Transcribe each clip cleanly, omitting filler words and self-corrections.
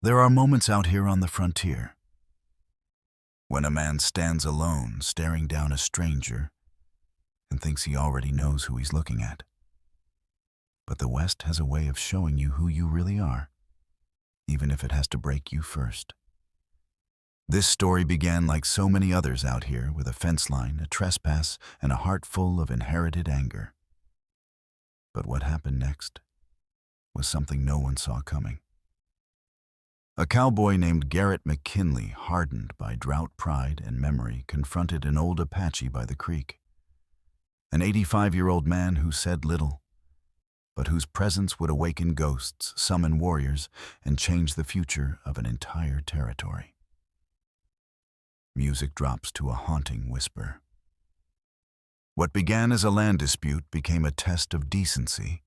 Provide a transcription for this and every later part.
There are moments out here on the frontier when a man stands alone, staring down a stranger, and thinks he already knows who he's looking at. But the West has a way of showing you who you really are, even if it has to break you first. This story began like so many others out here, with a fence line, a trespass, and a heart full of inherited anger. But what happened next was something no one saw coming. A cowboy named Garrett McKinley, hardened by drought, pride, and memory, confronted an old Apache by the creek. An 85-year-old man who said little, but whose presence would awaken ghosts, summon warriors, and change the future of an entire territory. Music drops to a haunting whisper. What began as a land dispute became a test of decency,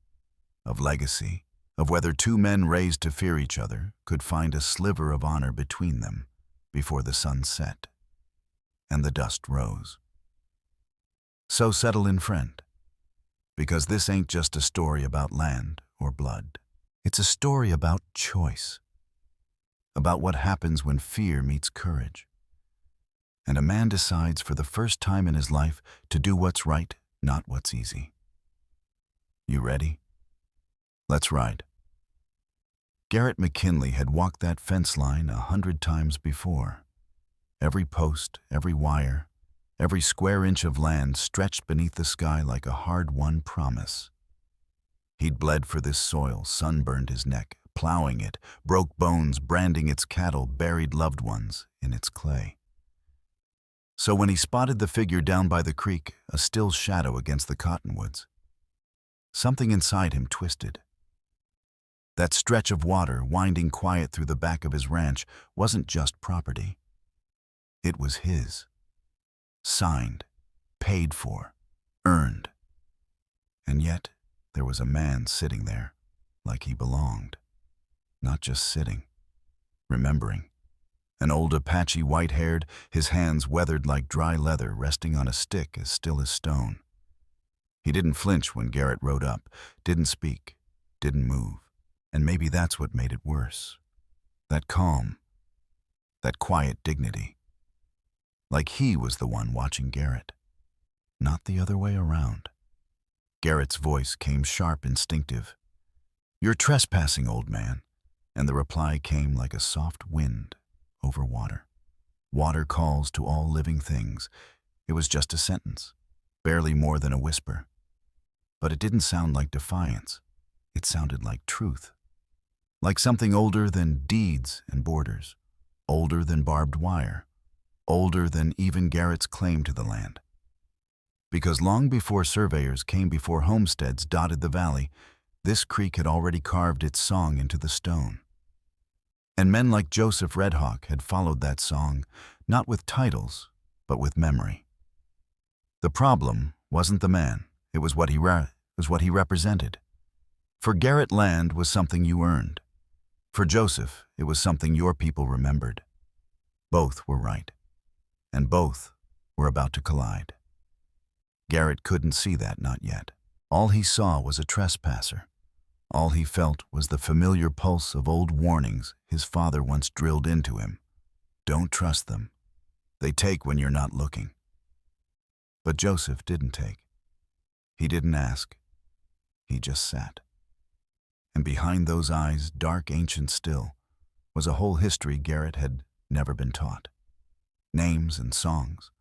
of legacy, of whether two men raised to fear each other could find a sliver of honor between them before the sun set and the dust rose. So settle in, friend, because this ain't just a story about land or blood. It's a story about choice, about what happens when fear meets courage, and a man decides for the first time in his life to do what's right, not what's easy. You ready? Let's ride. Garrett McKinley had walked that fence line 100 times before. Every post, every wire, every square inch of land stretched beneath the sky like a hard-won promise. He'd bled for this soil, sunburned his neck, plowing it, broke bones, branding its cattle, buried loved ones in its clay. So when he spotted the figure down by the creek, a still shadow against the cottonwoods, something inside him twisted. That stretch of water, winding quiet through the back of his ranch, wasn't just property. It was his. Signed, paid for, earned. And yet, there was a man sitting there, like he belonged. Not just sitting, remembering. An old Apache, white-haired, his hands weathered like dry leather, resting on a stick as still as stone. He didn't flinch when Garrett rode up, didn't speak, didn't move. And maybe that's what made it worse. That calm, that quiet dignity. Like he was the one watching Garrett, not the other way around. Garrett's voice came sharp, instinctive. "You're trespassing, old man." And the reply came like a soft wind over water. Water calls to all living things. It was just a sentence, barely more than a whisper. But it didn't sound like defiance. It sounded like truth. Like something older than deeds and borders, older than barbed wire, older than even Garrett's claim to the land. Because long before surveyors came, before homesteads dotted the valley, this creek had already carved its song into the stone. And men like Thomas Redhawk had followed that song, not with titles, but with memory. The problem wasn't the man, it was what he represented. For Garrett, land was something you earned. For Joseph, it was something your people remembered. Both were right, and both were about to collide. Garrett couldn't see that, not yet. All he saw was a trespasser. All he felt was the familiar pulse of old warnings his father once drilled into him. Don't trust them. They take when you're not looking. But Joseph didn't take. He didn't ask. He just sat. And behind those eyes, dark, ancient still, was a whole history Garrett had never been taught. Names and songs,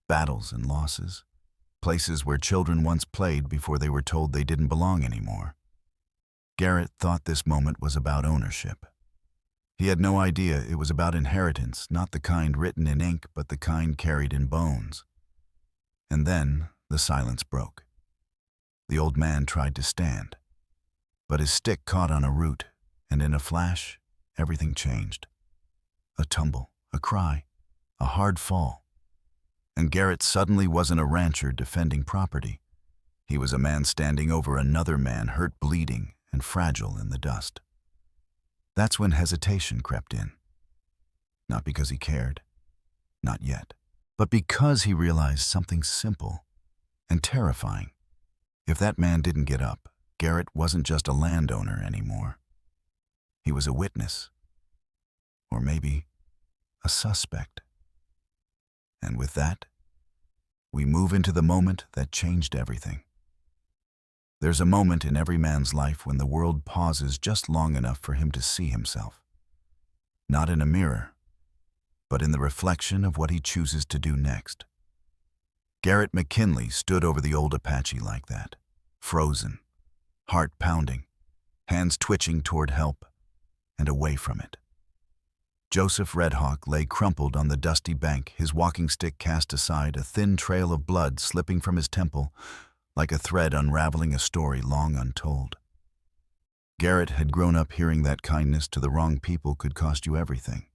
battles and losses, places where children once played before they were told they didn't belong anymore. Garrett thought this moment was about ownership. He had no idea it was about inheritance, not the kind written in ink, but the kind carried in bones. And then the silence broke. The old man tried to stand, but his stick caught on a root, and in a flash, everything changed. A tumble, a cry, a hard fall. And Garrett suddenly wasn't a rancher defending property. He was a man standing over another man, hurt, bleeding, and fragile in the dust. That's when hesitation crept in. Not because he cared, not yet, but because he realized something simple and terrifying. If that man didn't get up, Garrett wasn't just a landowner anymore. He was a witness. or maybe a suspect. And with that, we move into the moment that changed everything. There's a moment in every man's life when the world pauses just long enough for him to see himself. Not in a mirror, but in the reflection of what he chooses to do next. Garrett McKinley stood over the old Apache like that, frozen, heart pounding, hands twitching toward help, and away from it. Joseph Redhawk lay crumpled on the dusty bank, his walking stick cast aside, a thin trail of blood slipping from his temple, like a thread unraveling a story long untold. Garrett had grown up hearing that kindness to the wrong people could cost you everything.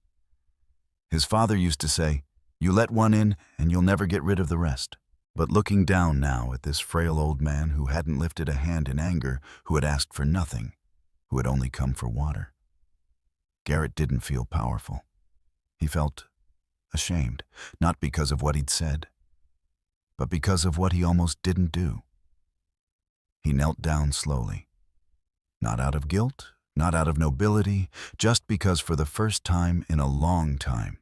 His father used to say, "You let one in and you'll never get rid of the rest." But looking down now at this frail old man who hadn't lifted a hand in anger, who had asked for nothing, who had only come for water, Garrett didn't feel powerful. He felt ashamed, not because of what he'd said, but because of what he almost didn't do. He knelt down slowly, not out of guilt, not out of nobility, just because for the first time in a long time,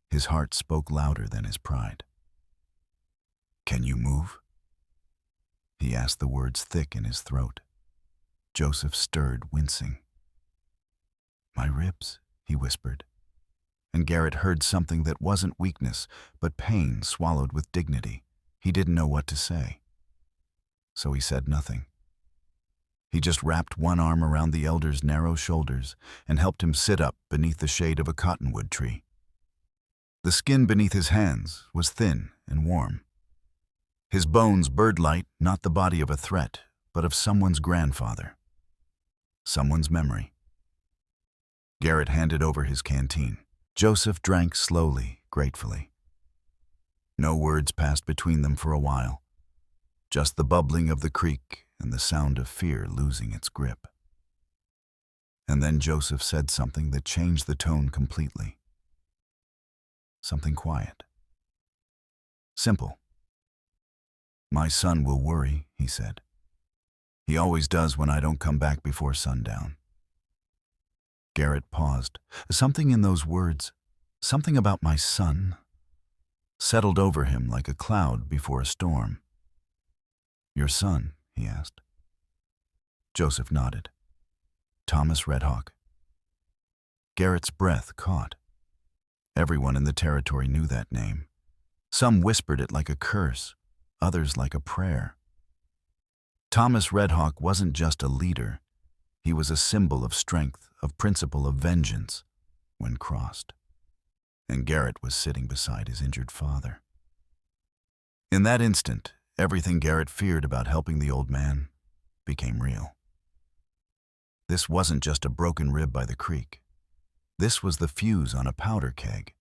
his heart spoke louder than his pride. "Can you move?" He asked, the words thick in his throat. Joseph stirred, wincing. "My ribs," he whispered, and Garrett heard something that wasn't weakness, but pain swallowed with dignity. He didn't know what to say, so he said nothing. He just wrapped one arm around the elder's narrow shoulders and helped him sit up beneath the shade of a cottonwood tree. The skin beneath his hands was thin and warm. His bones bird-light, not the body of a threat, but of someone's grandfather. Someone's memory. Garrett handed over his canteen. Joseph drank slowly, gratefully. No words passed between them for a while, just the bubbling of the creek and the sound of fear losing its grip. And then Joseph said something that changed the tone completely. Something quiet. Simple. "My son will worry," he said. "He always does when I don't come back before sundown." Garrett paused. Something in those words, something about my son, settled over him like a cloud before a storm. "Your son?" he asked. Joseph nodded. "Thomas Redhawk." Garrett's breath caught. Everyone in the territory knew that name. Some whispered it like a curse, others like a prayer. Thomas Redhawk wasn't just a leader. He was a symbol of strength, of principle, of vengeance, when crossed. And Garrett was sitting beside his injured father. In that instant, everything Garrett feared about helping the old man became real. This wasn't just a broken rib by the creek. This was the fuse on a powder keg,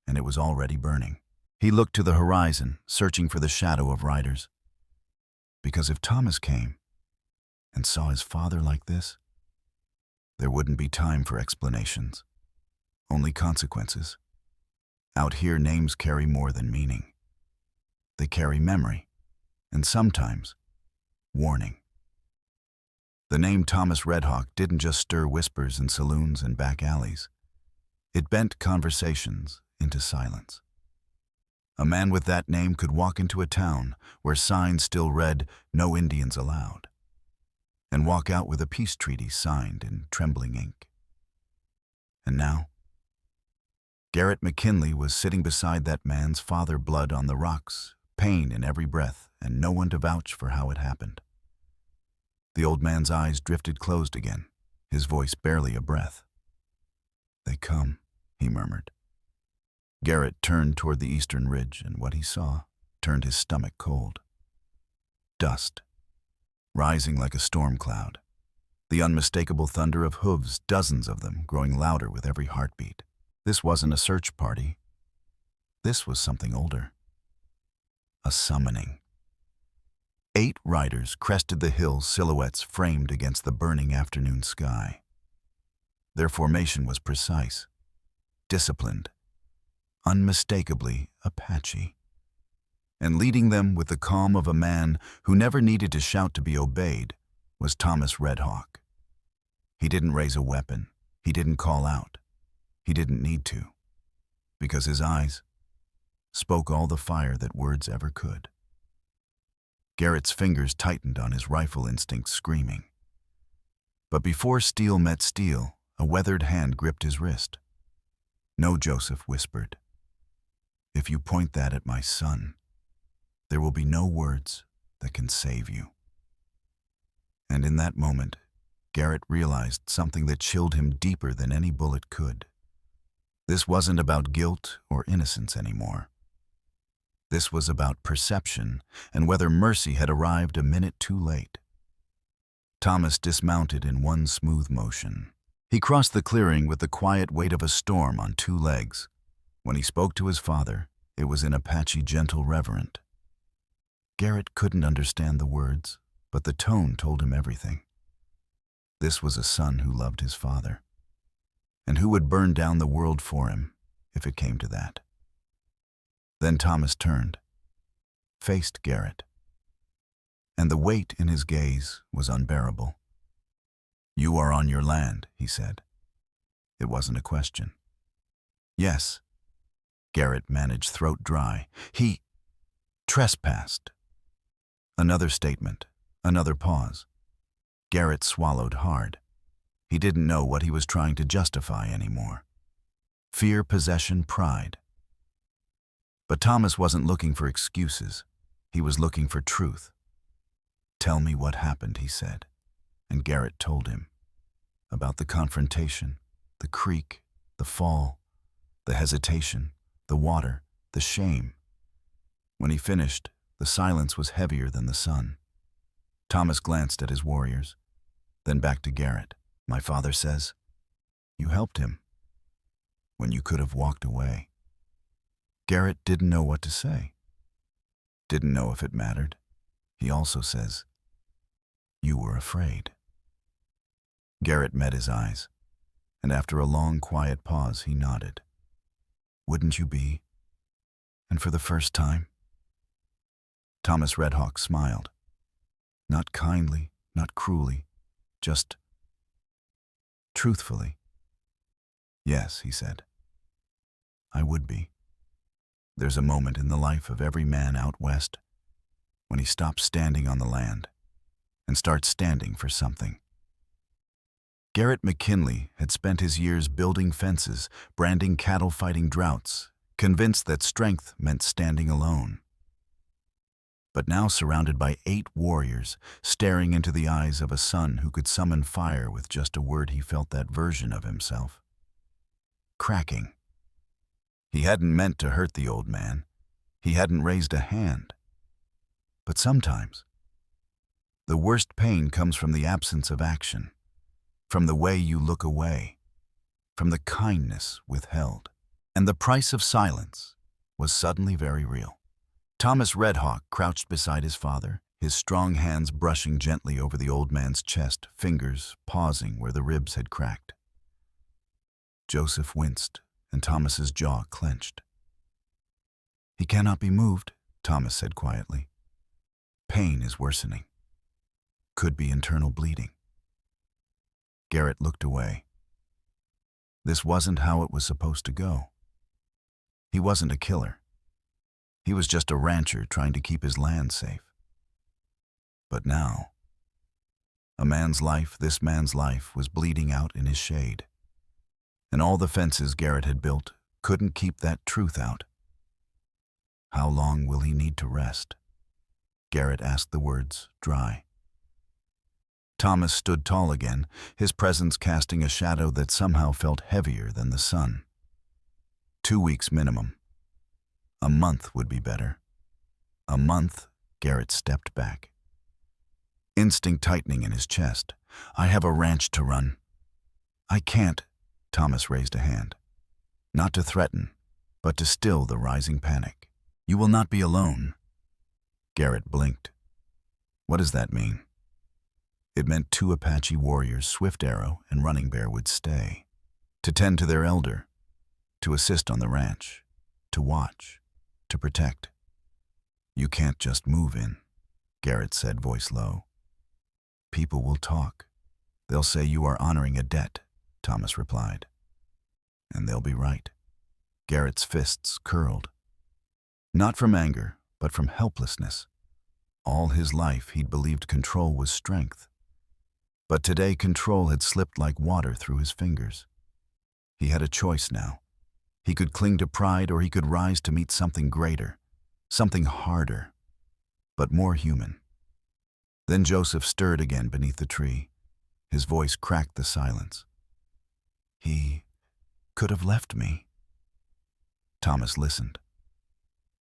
and it was already burning. He looked to the horizon, searching for the shadow of riders. Because if Thomas came and saw his father like this, there wouldn't be time for explanations, only consequences. Out here, names carry more than meaning. They carry memory, and sometimes warning. The name Thomas Redhawk didn't just stir whispers in saloons and back alleys. It bent conversations into silence. A man with that name could walk into a town where signs still read, "No Indians allowed," and walk out with a peace treaty signed in trembling ink. And now, Garrett McKinley was sitting beside that man's father, blood on the rocks, pain in every breath, and no one to vouch for how it happened. The old man's eyes drifted closed again, his voice barely a breath. "They come," he murmured. Garrett turned toward the eastern ridge, and what he saw turned his stomach cold. Dust, rising like a storm cloud. The unmistakable thunder of hooves, dozens of them, growing louder with every heartbeat. This wasn't a search party. This was something older. A summoning. 8 riders crested the hills, silhouettes framed against the burning afternoon sky. Their formation was precise, disciplined, unmistakably Apache. And leading them with the calm of a man who never needed to shout to be obeyed was Thomas Redhawk. He didn't raise a weapon. He didn't call out. He didn't need to, because his eyes spoke all the fire that words ever could. Garrett's fingers tightened on his rifle instinct, screaming. But before steel met steel, a weathered hand gripped his wrist. "No," Joseph whispered. "If you point that at my son, there will be no words that can save you." And in that moment, Garrett realized something that chilled him deeper than any bullet could. This wasn't about guilt or innocence anymore. This was about perception and whether mercy had arrived a minute too late. Thomas dismounted in one smooth motion. He crossed the clearing with the quiet weight of a storm on two legs. When he spoke to his father, it was in Apache gentle reverent. Garrett couldn't understand the words, but the tone told him everything. This was a son who loved his father, and who would burn down the world for him if it came to that. Then Thomas turned, faced Garrett, and the weight in his gaze was unbearable. "You are on your land," he said. It wasn't a question. "Yes." Garrett managed, throat dry. "He trespassed." Another statement, another pause. Garrett swallowed hard. He didn't know what he was trying to justify anymore. Fear, possession, pride. But Thomas wasn't looking for excuses. He was looking for truth. "Tell me what happened," he said. And Garrett told him about the confrontation, the creek, the fall, the hesitation, the water, the shame. When he finished, the silence was heavier than the sun. Thomas glanced at his warriors, then back to Garrett. "My father says, you helped him when you could have walked away." Garrett didn't know what to say. Didn't know if it mattered. "He also says, you were afraid." Garrett met his eyes, and after a long, quiet pause, he nodded. "Wouldn't you be? And for the first time?" Thomas Redhawk smiled. Not kindly, not cruelly, just truthfully. "Yes," he said. "I would be." There's a moment in the life of every man out west when he stops standing on the land and starts standing for something. Garrett McKinley had spent his years building fences, branding cattle, fighting droughts, convinced that strength meant standing alone. But now surrounded by 8 warriors, staring into the eyes of a son who could summon fire with just a word, he felt that version of himself cracking. He hadn't meant to hurt the old man. He hadn't raised a hand. But sometimes, the worst pain comes from the absence of action, from the way you look away, from the kindness withheld. And the price of silence was suddenly very real. Thomas Redhawk crouched beside his father, his strong hands brushing gently over the old man's chest, fingers pausing where the ribs had cracked. Joseph winced, and Thomas's jaw clenched. "He cannot be moved," Thomas said quietly. "Pain is worsening. Could be internal bleeding." Garrett looked away. This wasn't how it was supposed to go. He wasn't a killer. He was just a rancher trying to keep his land safe. But now, this man's life, was bleeding out in his shade. And all the fences Garrett had built couldn't keep that truth out. "How long will he need to rest?" Garrett asked, the words dry. Thomas stood tall again, his presence casting a shadow that somehow felt heavier than the sun. 2 weeks minimum. A month would be better. A month. Garrett stepped back, instinct tightening in his chest. "I have a ranch to run." "I can't." Thomas raised a hand. Not to threaten, but to still the rising panic. "You will not be alone." Garrett blinked. "What does that mean?" It meant 2 Apache warriors, Swift Arrow and Running Bear, would stay, to tend to their elder, to assist on the ranch, to watch, to protect. "You can't just move in," Garrett said, voice low. "People will talk. They'll say you are honoring a debt," Thomas replied. And they'll be right. Garrett's fists curled. Not from anger, but from helplessness. All his life he'd believed control was strength. But today control had slipped like water through his fingers. He had a choice now. He could cling to pride, or he could rise to meet something greater, something harder, but more human. Then Joseph stirred again beneath the tree. His voice cracked the silence. He could have left me. Thomas listened,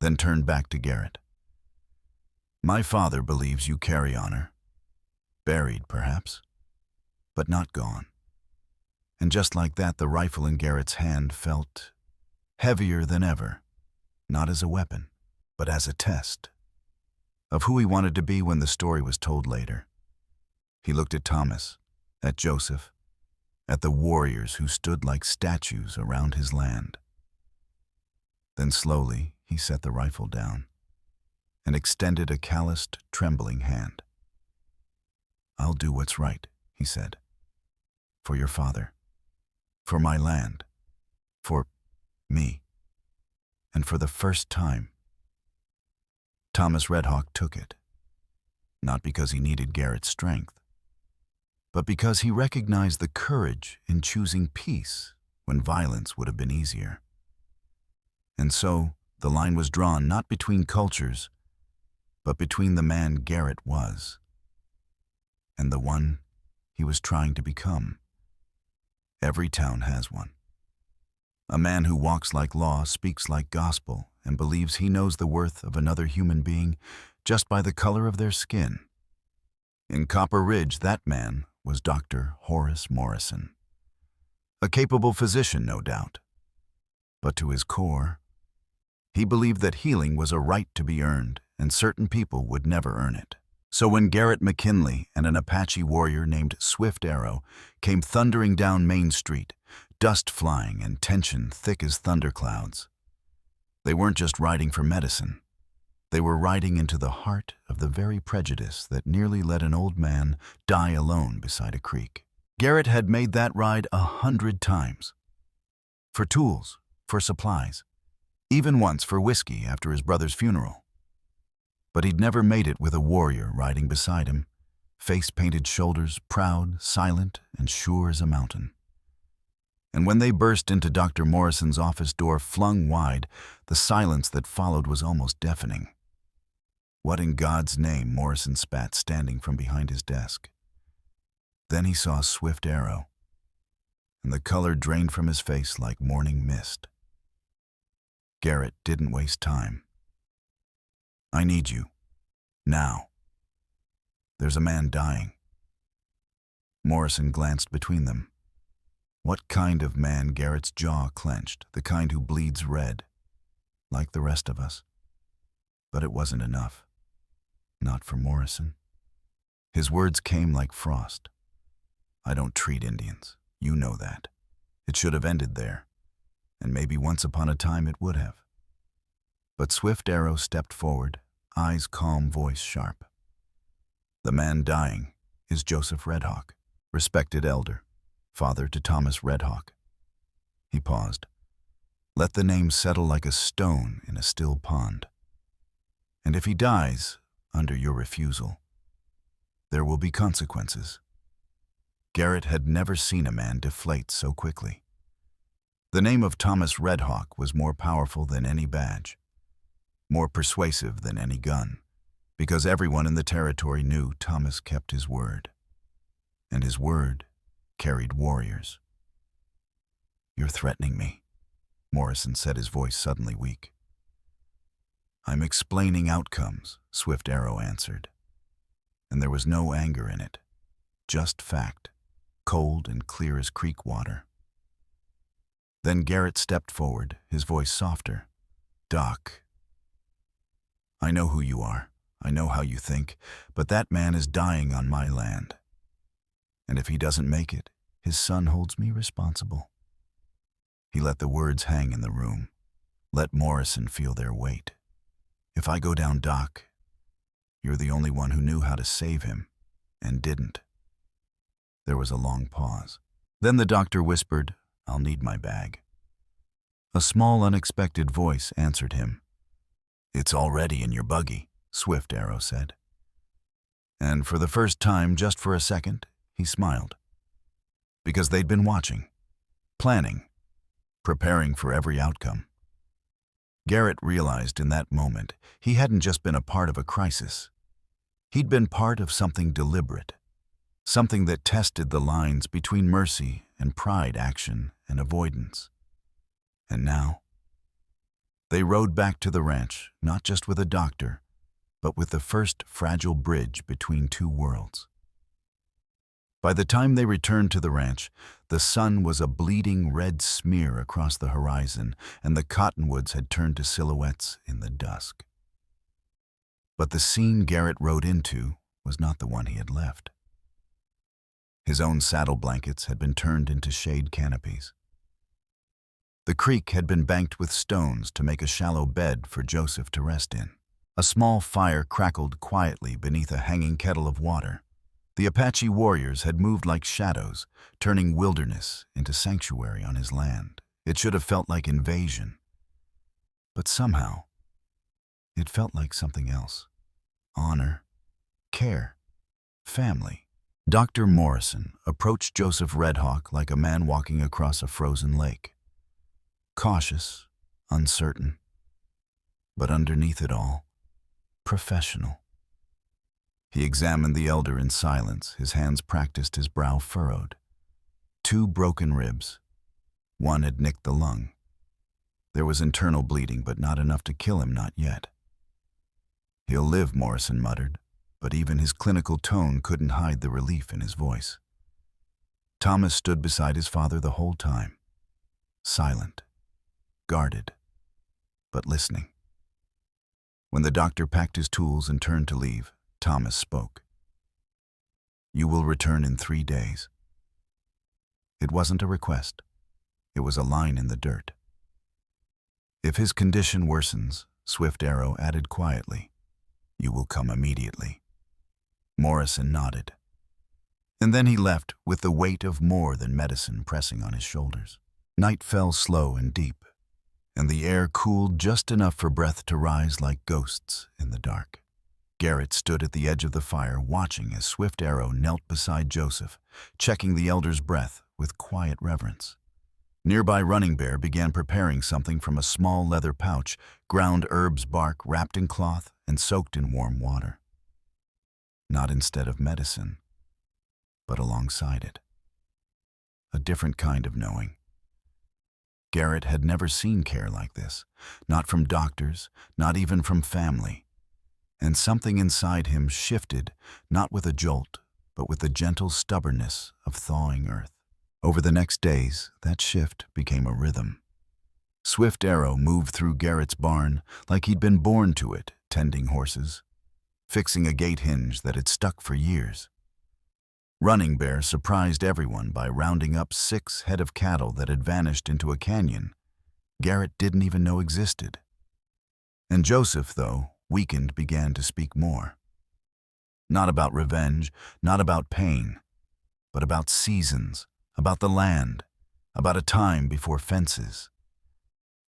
then turned back to Garrett. My father believes you carry honor. Buried, perhaps, but not gone. And just like that, the rifle in Garrett's hand felt heavier than ever, not as a weapon, but as a test of who he wanted to be when the story was told later. He looked at Thomas, at Joseph, at the warriors who stood like statues around his land. Then slowly he set the rifle down and extended a calloused, trembling hand. I'll do what's right, he said. For your father, for my land, for me. And for the first time, Thomas Redhawk took it. Not because he needed Garrett's strength, but because he recognized the courage in choosing peace when violence would have been easier. And so, the line was drawn not between cultures, but between the man Garrett was and the one he was trying to become. Every town has one. A man who walks like law, speaks like gospel, and believes he knows the worth of another human being just by the color of their skin. In Copper Ridge, that man was Dr. Horace Morrison. A capable physician, no doubt. But to his core, he believed that healing was a right to be earned, and certain people would never earn it. So when Garrett McKinley and an Apache warrior named Swift Arrow came thundering down Main Street, dust flying and tension thick as thunderclouds, they weren't just riding for medicine. They were riding into the heart of the very prejudice that nearly let an old man die alone beside a creek. Garrett had made that ride 100 times. For tools, for supplies, even once for whiskey after his brother's funeral. But he'd never made it with a warrior riding beside him, face-painted shoulders, proud, silent, and sure as a mountain. And when they burst into Dr. Morrison's office door flung wide, the silence that followed was almost deafening. What in God's name, Morrison spat, standing from behind his desk. Then he saw Swift Arrow, and the color drained from his face like morning mist. Garrett didn't waste time. I need you. Now. There's a man dying. Morrison glanced between them. What kind of man? Garrett's jaw clenched, the kind who bleeds red, like the rest of us. But it wasn't enough. Not for Morrison. His words came like frost. I don't treat Indians. You know that. It should have ended there. And maybe once upon a time it would have. But Swift Arrow stepped forward, eyes calm, voice sharp. The man dying is Joseph Redhawk, respected elder, father to Thomas Redhawk. He paused. Let the name settle like a stone in a still pond. And if he dies under your refusal, there will be consequences. Garrett had never seen a man deflate so quickly. The name of Thomas Redhawk was more powerful than any badge, more persuasive than any gun, because everyone in the territory knew Thomas kept his word. And his word carried warriors. You're threatening me, Morrison said, his voice suddenly weak. I'm explaining outcomes, Swift Arrow answered. And there was no anger in it, just fact, cold and clear as creek water. Then Garrett stepped forward, his voice softer. Doc, I know who you are. I know how you think, but that man is dying on my land. And if he doesn't make it, his son holds me responsible. He let the words hang in the room. Let Morrison feel their weight. If I go down, Doc, you're the only one who knew how to save him, and didn't. There was a long pause. Then the doctor whispered, I'll need my bag. A small, unexpected voice answered him. "It's already in your buggy," Swift Arrow said. And for the first time, just for a second, he smiled. Because they'd been watching, planning, preparing for every outcome. Garrett realized in that moment he hadn't just been a part of a crisis. He'd been part of something deliberate, something that tested the lines between mercy and pride, action and avoidance. And now, they rode back to the ranch, not just with a doctor, but with the first fragile bridge between two worlds. By the time they returned to the ranch, the sun was a bleeding red smear across the horizon, and the cottonwoods had turned to silhouettes in the dusk. But the scene Garrett rode into was not the one he had left. His own saddle blankets had been turned into shade canopies. The creek had been banked with stones to make a shallow bed for Joseph to rest in. A small fire crackled quietly beneath a hanging kettle of water. The Apache warriors had moved like shadows, turning wilderness into sanctuary on his land. It should have felt like invasion. But somehow, it felt like something else. Honor, care, family. Dr. Morrison approached Joseph Redhawk like a man walking across a frozen lake. Cautious, uncertain, but underneath it all, professional. He examined the elder in silence, his hands practiced, his brow furrowed. 2 broken ribs. One had nicked the lung. There was internal bleeding, but not enough to kill him, not yet. "He'll live," Morrison muttered, but even his clinical tone couldn't hide the relief in his voice. Thomas stood beside his father the whole time, silent, guarded, but listening. When the doctor packed his tools and turned to leave, Thomas spoke. "You will return in 3 days." It wasn't a request. It was a line in the dirt. If his condition worsens, Swift Arrow added quietly, "You will come immediately." Morrison nodded. And then he left with the weight of more than medicine pressing on his shoulders. Night fell slow and deep, and the air cooled just enough for breath to rise like ghosts in the dark. Garrett stood at the edge of the fire, watching as Swift Arrow knelt beside Joseph, checking the elder's breath with quiet reverence. Nearby Running Bear began preparing something from a small leather pouch, ground herbs bark wrapped in cloth and soaked in warm water. Not instead of medicine, but alongside it. A different kind of knowing. Garrett had never seen care like this, not from doctors, not even from family. And something inside him shifted, not with a jolt, but with the gentle stubbornness of thawing earth. Over the next days, that shift became a rhythm. Swift Arrow moved through Garrett's barn like he'd been born to it, tending horses, fixing a gate hinge that had stuck for years. Running Bear surprised everyone by rounding up 6 head of cattle that had vanished into a canyon Garrett didn't even know existed. And Joseph, though, weakened, began to speak more. Not about revenge, not about pain, but about seasons, about the land, about a time before fences.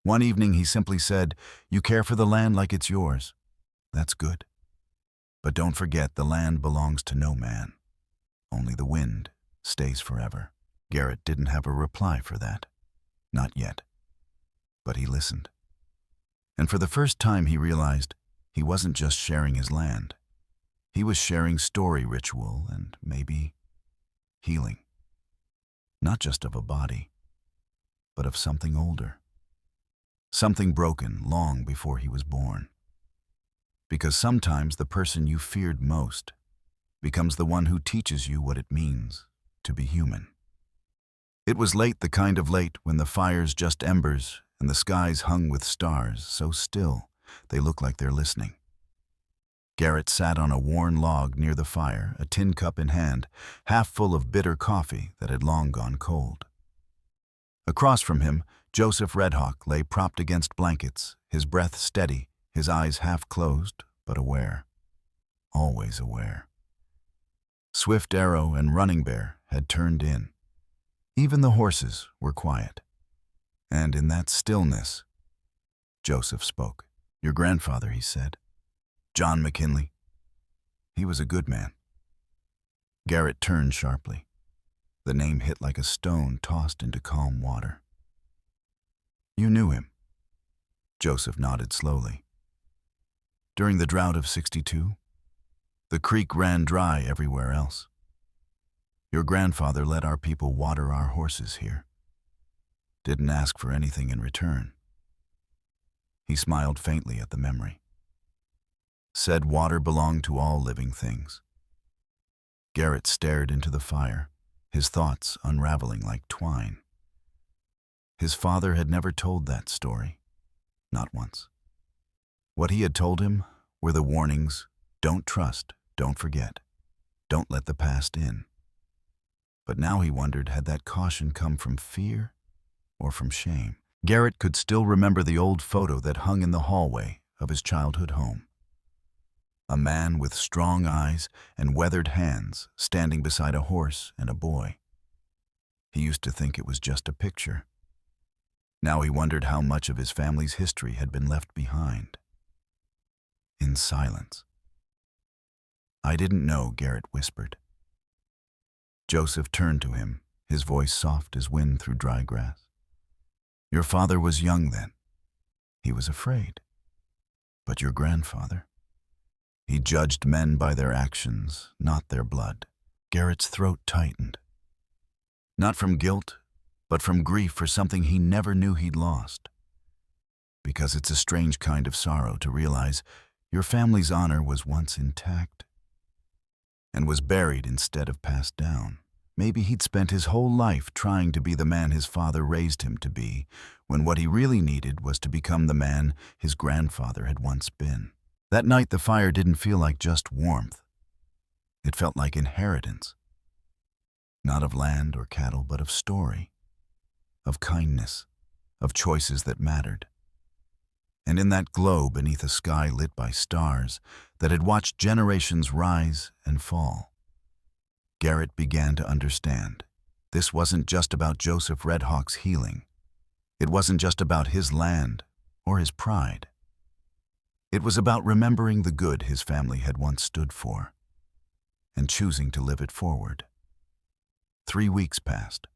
One evening he simply said, "You care for the land like it's yours. That's good. But don't forget, the land belongs to no man. Only the wind stays forever." Garrett didn't have a reply for that. Not yet. But he listened. And for the first time he realized he wasn't just sharing his land. He was sharing story, ritual, and maybe healing. Not just of a body, but of something older. Something broken long before he was born. Because sometimes the person you feared most becomes the one who teaches you what it means to be human. It was late, the kind of late when the fire's just embers and the skies hung with stars, so still they look like they're listening. Garrett sat on a worn log near the fire, a tin cup in hand, half full of bitter coffee that had long gone cold. Across from him, Joseph Redhawk lay propped against blankets, his breath steady, his eyes half closed, but aware. Always aware. Swift Arrow and Running Bear had turned in. Even the horses were quiet. And in that stillness, Joseph spoke. "Your grandfather," he said. "John McKinley. He was a good man." Garrett turned sharply. The name hit like a stone tossed into calm water. "You knew him?" Joseph nodded slowly. "During the drought of '62, the creek ran dry everywhere else. Your grandfather let our people water our horses here. Didn't ask for anything in return." He smiled faintly at the memory. "Said water belonged to all living things." Garrett stared into the fire, his thoughts unraveling like twine. His father had never told that story, not once. What he had told him were the warnings: don't trust, don't forget, don't let the past in. But now he wondered, had that caution come from fear or from shame? Garrett could still remember the old photo that hung in the hallway of his childhood home. A man with strong eyes and weathered hands standing beside a horse and a boy. He used to think it was just a picture. Now he wondered how much of his family's history had been left behind. In silence. "I didn't know," Garrett whispered. Joseph turned to him, his voice soft as wind through dry grass. "Your father was young then. He was afraid. But your grandfather, he judged men by their actions, not their blood." Garrett's throat tightened. Not from guilt, but from grief for something he never knew he'd lost. Because it's a strange kind of sorrow to realize your family's honor was once intact and was buried instead of passed down. Maybe he'd spent his whole life trying to be the man his father raised him to be, when what he really needed was to become the man his grandfather had once been. That night the fire didn't feel like just warmth. It felt like inheritance. Not of land or cattle, but of story, of kindness, of choices that mattered. And in that glow beneath a sky lit by stars that had watched generations rise and fall, Garrett began to understand. This wasn't just about Joseph Redhawk's healing. It wasn't just about his land or his pride. It was about remembering the good his family had once stood for and choosing to live it forward. 3 weeks passed.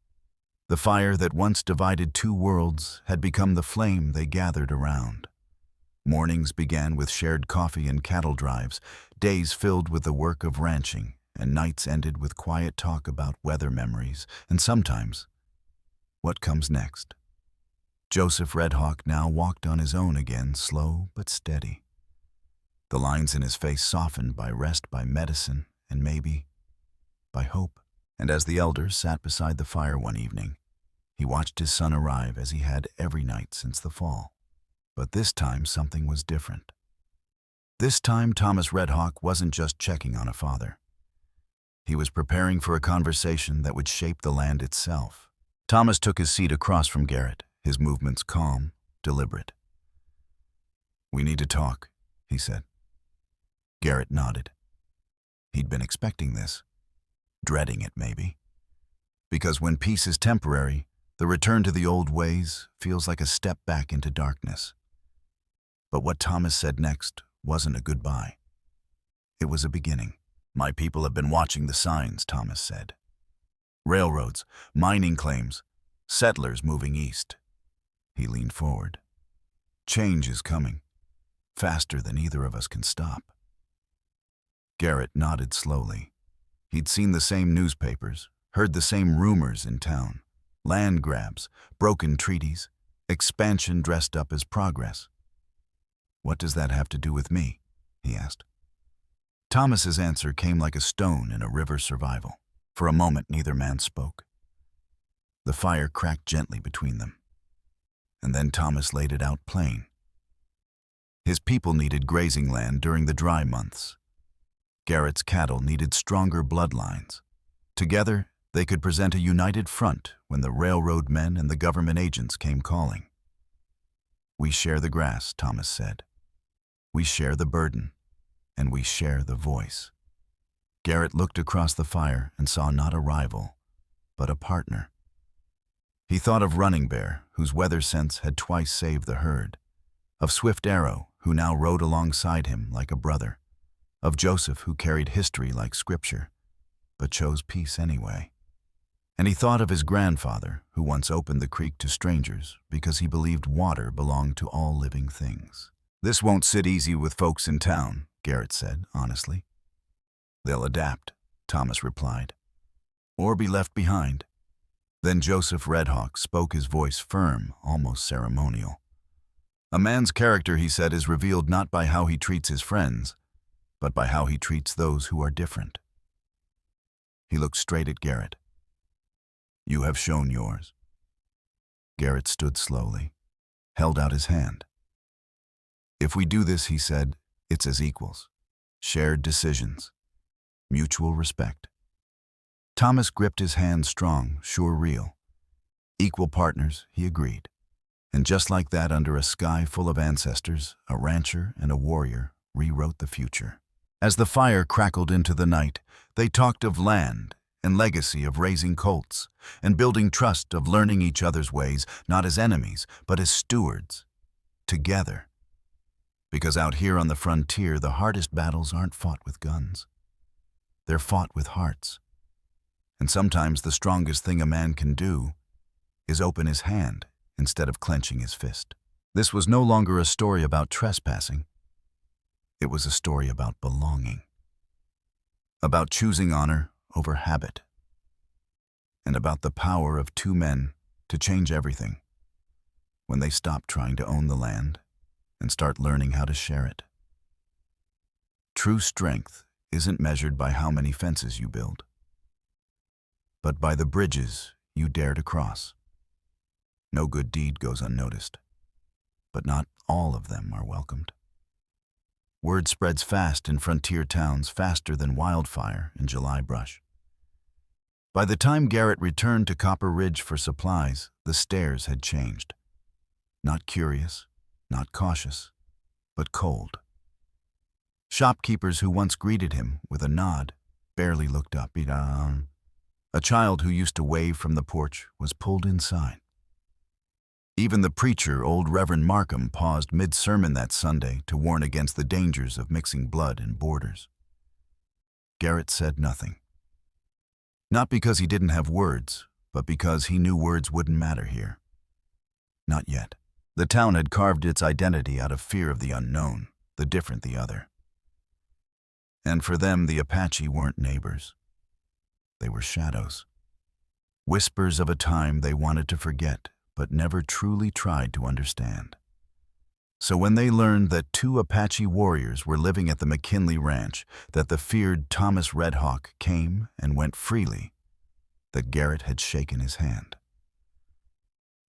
The fire that once divided two worlds had become the flame they gathered around. Mornings began with shared coffee and cattle drives, days filled with the work of ranching, and nights ended with quiet talk about weather memories, and sometimes, what comes next. Joseph Redhawk now walked on his own again, slow but steady. The lines in his face softened by rest, by medicine, and maybe by hope. And as the elders sat beside the fire one evening, he watched his son arrive as he had every night since the fall. But this time something was different. This time Thomas Redhawk wasn't just checking on a father. He was preparing for a conversation that would shape the land itself. Thomas took his seat across from Garrett, his movements calm, deliberate. "We need to talk," he said. Garrett nodded. He'd been expecting this, dreading it maybe. Because when peace is temporary, the return to the old ways feels like a step back into darkness. But what Thomas said next wasn't a goodbye. It was a beginning. "My people have been watching the signs," Thomas said. "Railroads, mining claims, settlers moving east." He leaned forward. "Change is coming, faster than either of us can stop." Garrett nodded slowly. He'd seen the same newspapers, heard the same rumors in town. Land grabs, broken treaties, expansion dressed up as progress. "What does that have to do with me?" he asked. Thomas's answer came like a stone in a river survival. For a moment, neither man spoke. The fire cracked gently between them. And then Thomas laid it out plain. His people needed grazing land during the dry months. Garrett's cattle needed stronger bloodlines. Together, they could present a united front when the railroad men and the government agents came calling. "We share the grass," Thomas said. "We share the burden, and we share the voice." Garrett looked across the fire and saw not a rival, but a partner. He thought of Running Bear, whose weather sense had twice saved the herd, of Swift Arrow, who now rode alongside him like a brother, of Joseph, who carried history like scripture, but chose peace anyway. And he thought of his grandfather, who once opened the creek to strangers because he believed water belonged to all living things. "This won't sit easy with folks in town," Garrett said, honestly. "They'll adapt," Thomas replied, "or be left behind." Then Joseph Redhawk spoke, his voice firm, almost ceremonial. "A man's character," he said, "is revealed not by how he treats his friends, but by how he treats those who are different." He looked straight at Garrett. "You have shown yours." Garrett stood slowly, held out his hand. "If we do this," he said, "it's as equals. Shared decisions. Mutual respect." Thomas gripped his hand strong, sure real. "Equal partners," he agreed. And just like that, under a sky full of ancestors, a rancher and a warrior rewrote the future. As the fire crackled into the night, they talked of land and legacy, of raising colts, and building trust, of learning each other's ways, not as enemies, but as stewards, together. Because out here on the frontier, the hardest battles aren't fought with guns. They're fought with hearts. And sometimes the strongest thing a man can do is open his hand instead of clenching his fist. This was no longer a story about trespassing. It was a story about belonging, about choosing honor over habit, and about the power of two men to change everything when they stop trying to own the land and start learning how to share it. True strength isn't measured by how many fences you build, but by the bridges you dare to cross. No good deed goes unnoticed, but not all of them are welcomed. Word spreads fast in frontier towns, faster than wildfire in July brush. By the time Garrett returned to Copper Ridge for supplies, the stares had changed. Not curious, not cautious, but cold. Shopkeepers who once greeted him with a nod barely looked up. A child who used to wave from the porch was pulled inside. Even the preacher, old Reverend Markham, paused mid-sermon that Sunday to warn against the dangers of mixing blood and borders. Garrett said nothing. Not because he didn't have words, but because he knew words wouldn't matter here. Not yet. The town had carved its identity out of fear of the unknown, the different, the other. And for them, the Apache weren't neighbors. They were shadows. Whispers of a time they wanted to forget, but never truly tried to understand. So when they learned that two Apache warriors were living at the McKinley Ranch, that the feared Thomas Redhawk came and went freely, that Garrett had shaken his hand.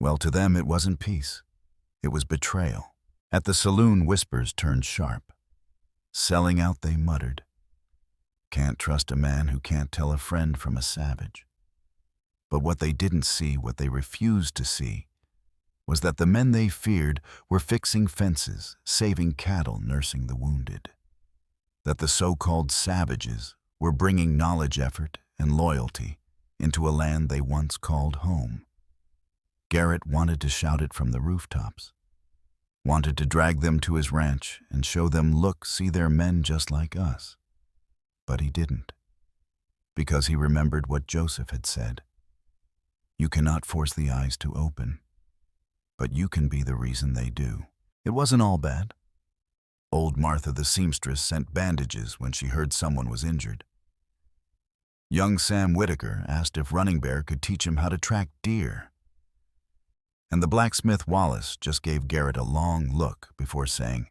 Well, to them it wasn't peace. It was betrayal. At the saloon, whispers turned sharp. Selling out, they muttered. Can't trust a man who can't tell a friend from a savage. But what they didn't see, what they refused to see, was that the men they feared were fixing fences, saving cattle, nursing the wounded. That the so-called savages were bringing knowledge, effort, and loyalty into a land they once called home. Garrett wanted to shout it from the rooftops, wanted to drag them to his ranch and show them, look, see, they're men just like us. But he didn't, because he remembered what Joseph had said. You cannot force the eyes to open, but you can be the reason they do. It wasn't all bad. Old Martha the seamstress sent bandages when she heard someone was injured. Young Sam Whitaker asked if Running Bear could teach him how to track deer. And the blacksmith Wallace just gave Garrett a long look before saying,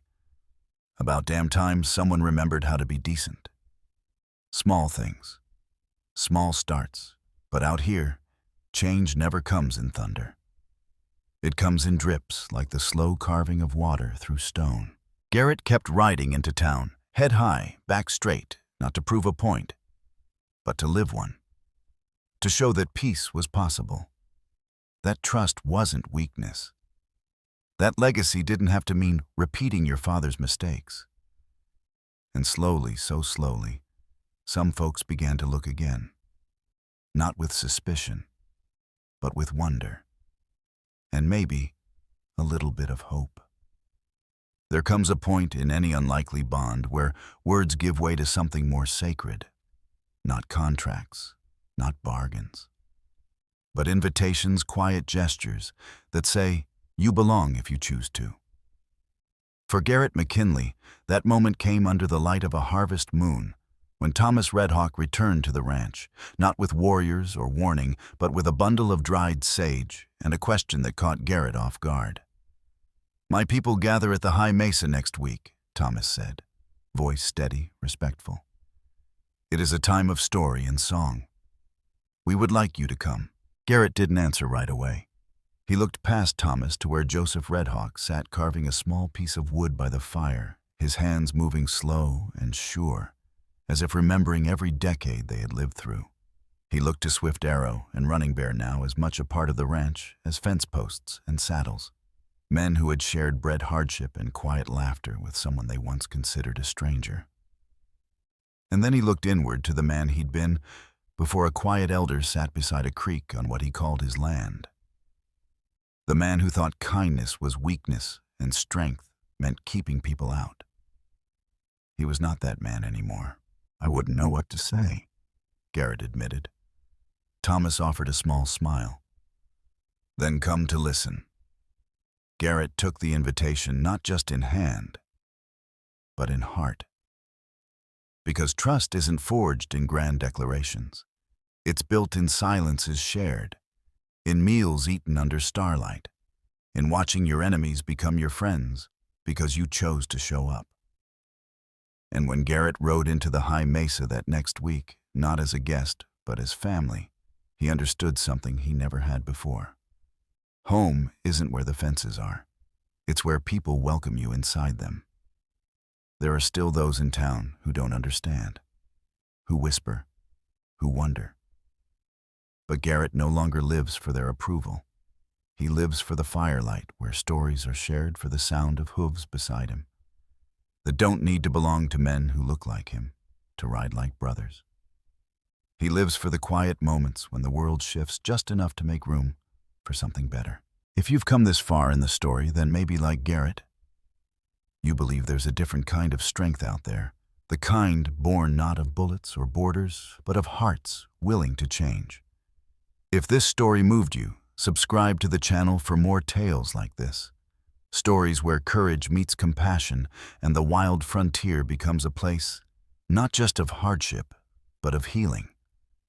about damn time someone remembered how to be decent. Small things, small starts, but out here, change never comes in thunder. It comes in drips like the slow carving of water through stone. Garrett kept riding into town, head high, back straight, not to prove a point, but to live one. To show that peace was possible. That trust wasn't weakness. That legacy didn't have to mean repeating your father's mistakes. And slowly, so slowly, some folks began to look again. Not with suspicion, but with wonder. and maybe a little bit of hope. There comes a point in any unlikely bond where words give way to something more sacred. Not contracts, not bargains, but invitations, quiet gestures that say, you belong if you choose to. For Garrett McKinley, that moment came under the light of a harvest moon, when Thomas Redhawk returned to the ranch, not with warriors or warning, but with a bundle of dried sage and a question that caught Garrett off guard. "My people gather at the high mesa next week," Thomas said, voice steady, respectful. "It is a time of story and song. We would like you to come." Garrett didn't answer right away. He looked past Thomas to where Joseph Redhawk sat carving a small piece of wood by the fire, his hands moving slow and sure, as if remembering every decade they had lived through. He looked to Swift Arrow and Running Bear, now as much a part of the ranch as fence posts and saddles, men who had shared bred hardship and quiet laughter with someone they once considered a stranger. And then he looked inward to the man he'd been before a quiet elder sat beside a creek on what he called his land. The man who thought kindness was weakness and strength meant keeping people out. He was not that man anymore. "I wouldn't know what to say," Garrett admitted. Thomas offered a small smile. "Then come to listen." Garrett took the invitation not just in hand, but in heart. Because trust isn't forged in grand declarations. It's built in silences shared, in meals eaten under starlight, in watching your enemies become your friends because you chose to show up. And when Garrett rode into the high mesa that next week, not as a guest, but as family, he understood something he never had before. Home isn't where the fences are. It's where people welcome you inside them. There are still those in town who don't understand, who whisper, who wonder. But Garrett no longer lives for their approval. He lives for the firelight where stories are shared, for the sound of hooves beside him, that don't need to belong to men who look like him, to ride like brothers. He lives for the quiet moments when the world shifts just enough to make room for something better. If you've come this far in the story, then maybe like Garrett, you believe there's a different kind of strength out there, the kind born not of bullets or borders, but of hearts willing to change. If this story moved you, subscribe to the channel for more tales like this. Stories where courage meets compassion and the wild frontier becomes a place not just of hardship, but of healing.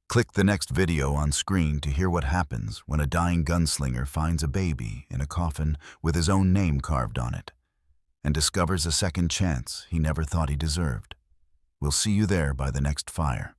Click the next video on screen to hear what happens when a dying gunslinger finds a baby in a coffin with his own name carved on it and discovers a second chance he never thought he deserved. We'll see you there by the next fire.